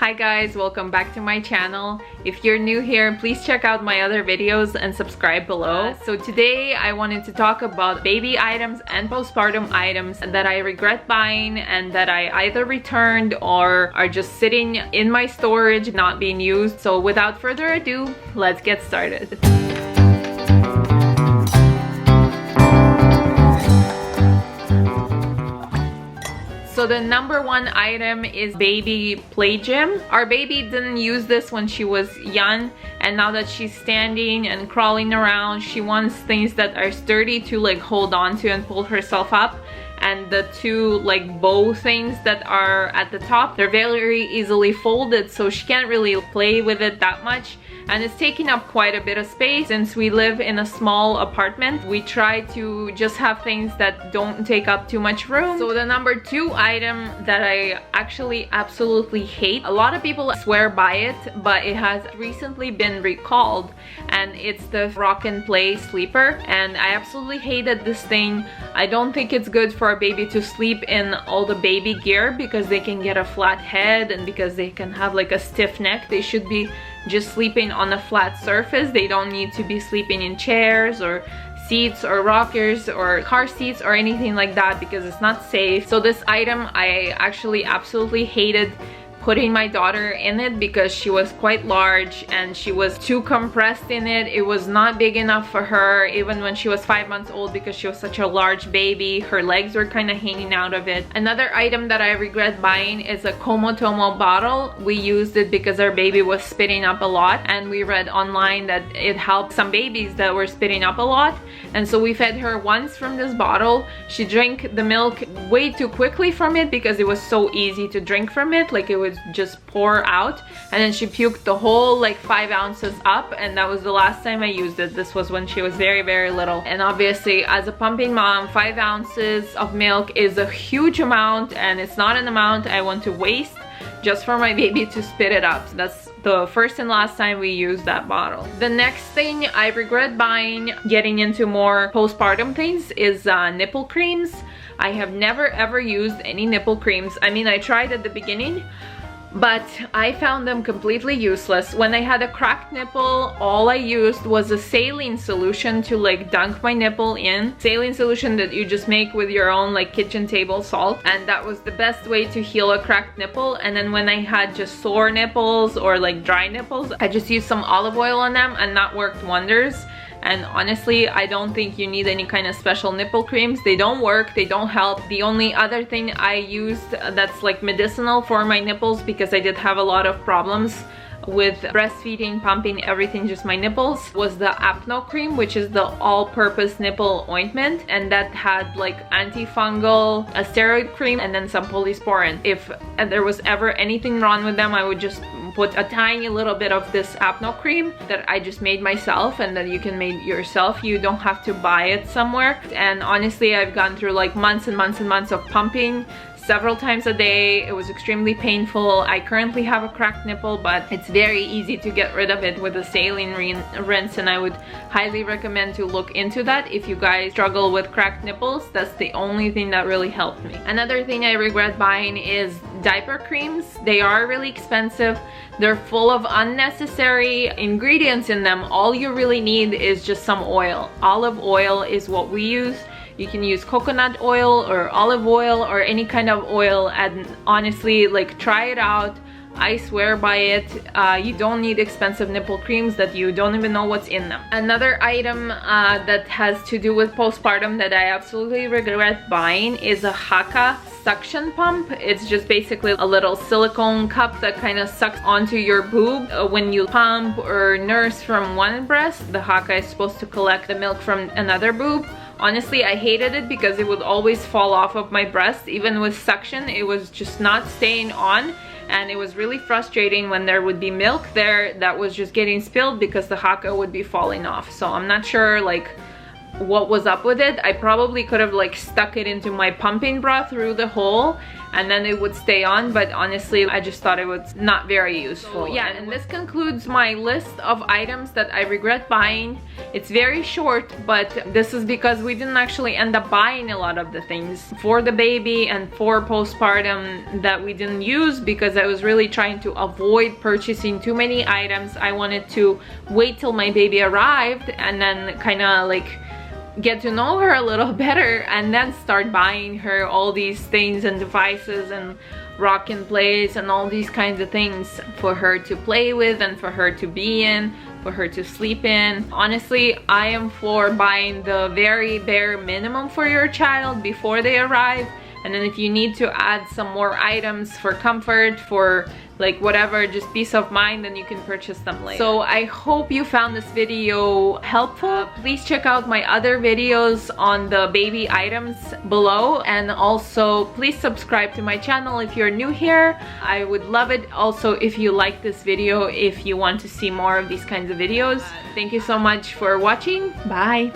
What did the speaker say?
Hi guys, welcome back to my channel. If you're new here, please check out my other videos and subscribe below. So today I wanted to talk about baby items and postpartum items that I regret buying and that I either returned or are just sitting in my storage not being used. So without further ado, let's get started. So the number one item is baby play gym. Our baby didn't use this when she was young, and now that she's standing and crawling around, she wants things that are sturdy to like hold on to and pull herself up. And the two like bow things that are at the top, they're very easily folded, so she can't really play with it that much. And it's taking up quite a bit of space. Since we live in a small apartment, we try to just have things that don't take up too much room. So the number two item that I actually absolutely hate, a lot of people swear by it, but it has recently been recalled, and it's the Rockin play sleeper. And I absolutely hated this thing. I don't think it's good for a baby to sleep in all the baby gear because they can get a flat head and because they can have like a stiff neck. They should be just sleeping on a flat surface. They don't need to be sleeping in chairs or seats or rockers or car seats or anything like that because it's not safe. So this item I actually absolutely hated putting my daughter in it because she was quite large and she was too compressed in it. It was not big enough for her even when she was 5 months old because she was such a large baby. Her legs were kind of hanging out of it. Another item that I regret buying is a Tomo bottle. We used it because our baby was spitting up a lot, and we read online that it helped some babies that were spitting up a lot, and so we fed her once from this bottle. She drank the milk way too quickly from it because it was so easy to drink from it, like it would just pour out, and then she puked the whole like 5 ounces up, and that was the last time I used it. This was when she was very little, and obviously as a pumping mom, 5 ounces of milk is a huge amount, and it's not an amount I want to waste just for my baby to spit it up. So that's the first and last time we used that bottle. The next thing I regret buying, getting into more postpartum things, is nipple creams. I have never ever used any nipple creams. I mean, I tried at the beginning, but I found them completely useless. When I had a cracked nipple, all I used was a saline solution to like dunk my nipple in. Saline solution that you just make with your own like kitchen table salt, and that was the best way to heal a cracked nipple. And then when I had just sore nipples or like dry nipples, I just used some olive oil on them, and that worked wonders. And honestly, I don't think you need any kind of special nipple creams. They don't work, they don't help. The only other thing I used that's like medicinal for my nipples, because I did have a lot of problems with breastfeeding, pumping, everything, just my nipples, was the Apno cream, which is the all-purpose nipple ointment, and that had like antifungal, a steroid cream, and then some polysporin. If there was ever anything wrong with them, I would just put a tiny little bit of this Apno cream that I just made myself, and that you can make yourself. You don't have to buy it somewhere. And honestly, I've gone through like months and months and months of pumping several times a day. It was extremely painful. I currently have a cracked nipple, but it's very easy to get rid of it with a saline rinse, and I would highly recommend to look into that if you guys struggle with cracked nipples. That's the only thing that really helped me. Another thing I regret buying is diaper creams. They are really expensive. They're full of unnecessary ingredients in them. All you really need is just some oil. Olive oil is what we use. You can use coconut oil or olive oil or any kind of oil, and honestly, like, try it out. I swear by it. You don't need expensive nipple creams that you don't even know what's in them. Another item that has to do with postpartum that I absolutely regret buying is a Haka suction pump. It's just basically a little silicone cup that kind of sucks onto your boob. When you pump or nurse from one breast, the Haka is supposed to collect the milk from another boob. Honestly, I hated it because it would always fall off of my breast. Even with suction, it was just not staying on, and it was really frustrating when there would be milk there that was just getting spilled because the Haka would be falling off. So I'm not sure like what was up with it. I probably could have like stuck it into my pumping bra through the hole and then it would stay on, but honestly I just thought it was not very useful. So, yeah, and this concludes my list of items that I regret buying. It's very short, but this is because we didn't actually end up buying a lot of the things for the baby and for postpartum that we didn't use because I was really trying to avoid purchasing too many items. I wanted to wait till my baby arrived and then kind of like get to know her a little better and then start buying her all these things and devices and Rockin plays and all these kinds of things for her to play with and for her to be in, for her to sleep in. Honestly, I am for buying the very bare minimum for your child before they arrive, and then if you need to add some more items for comfort, for like whatever, just peace of mind, then you can purchase them later. So I hope you found this video helpful. Please check out my other videos on the baby items below, and also please subscribe to my channel if you're new here. I would love it also if you like this video, if you want to see more of these kinds of videos. Thank you so much for watching. Bye.